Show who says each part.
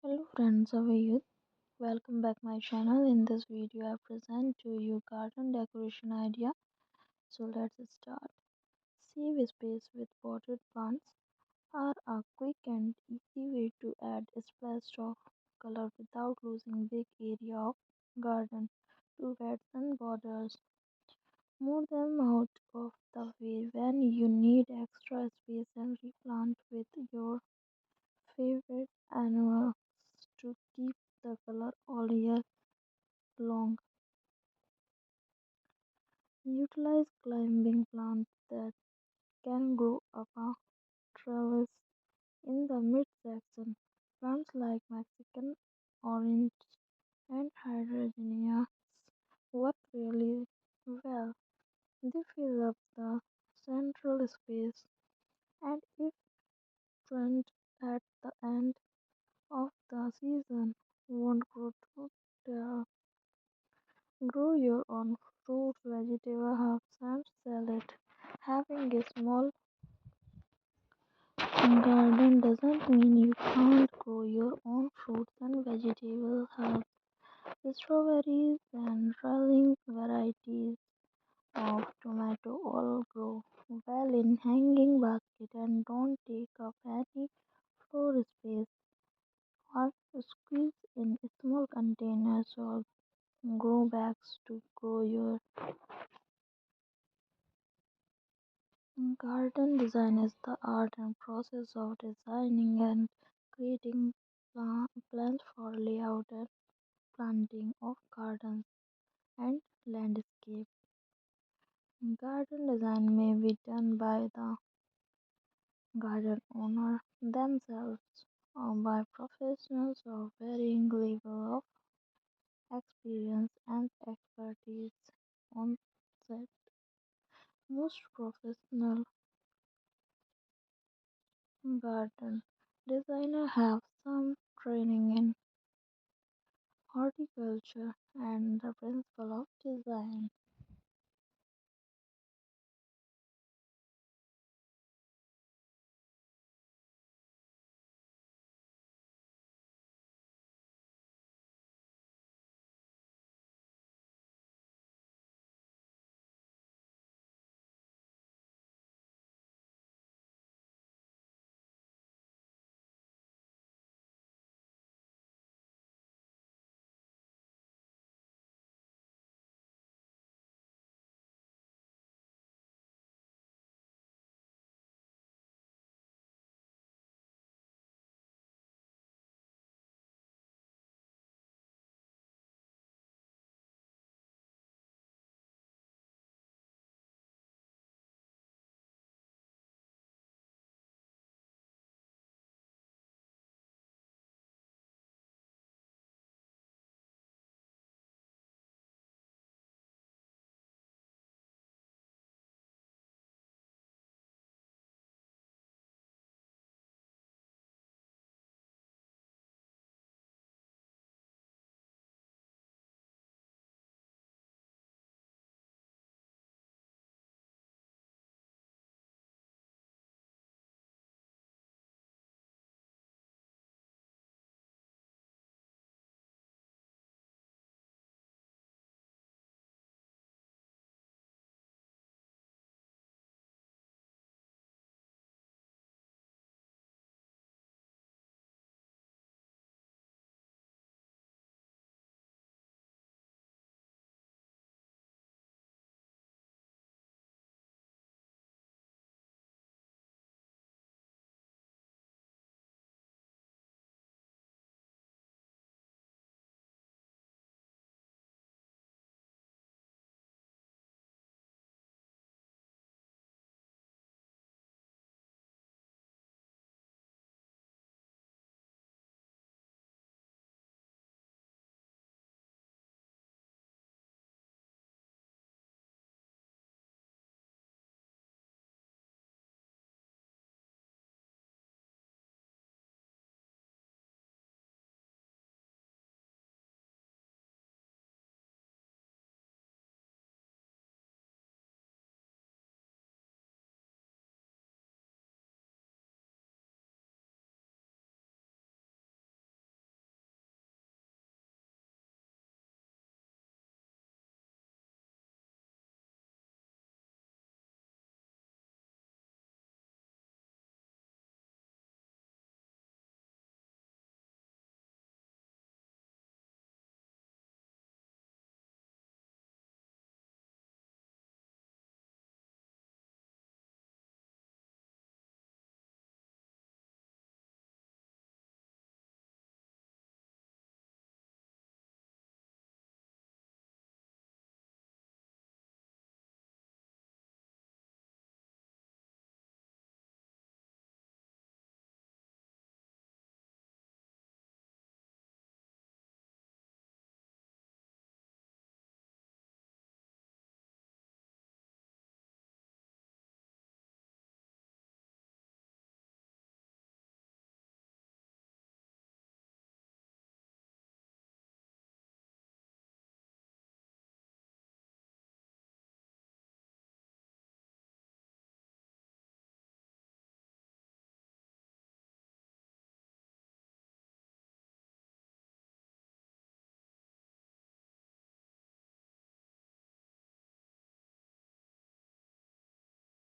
Speaker 1: Hello friends, how are you? Welcome back my channel. In this video I present to you garden decoration idea. So let's start. Save space with potted plants are a quick and easy way to add a splash of color without losing big area of garden to beds and borders. Move them out of the way when you need extra space and replant with your favorite animals to keep the color all year long. Utilize climbing plants that can grow up a trellis in the midsection. Plants like Mexican orange and hydrangeas work really well. They fill up the central space and if planted at the end of the season won't grow too tall. Grow your own fruits, vegetables, herbs and salad. Having a small garden doesn't mean you can't grow your own fruits and vegetables, herbs, strawberries, and rolling varieties of tomato all grow well in hanging basket and don't take up any floor space or squeeze in small containers or grow bags to grow your garden. Design is the art and process of designing and creating plans for layout and planting of gardens and landscape. Garden design may be done by the garden owner themselves or by professionals of varying level of experience and expertise on set. Most professional garden designers have some training in horticulture and the principle of design.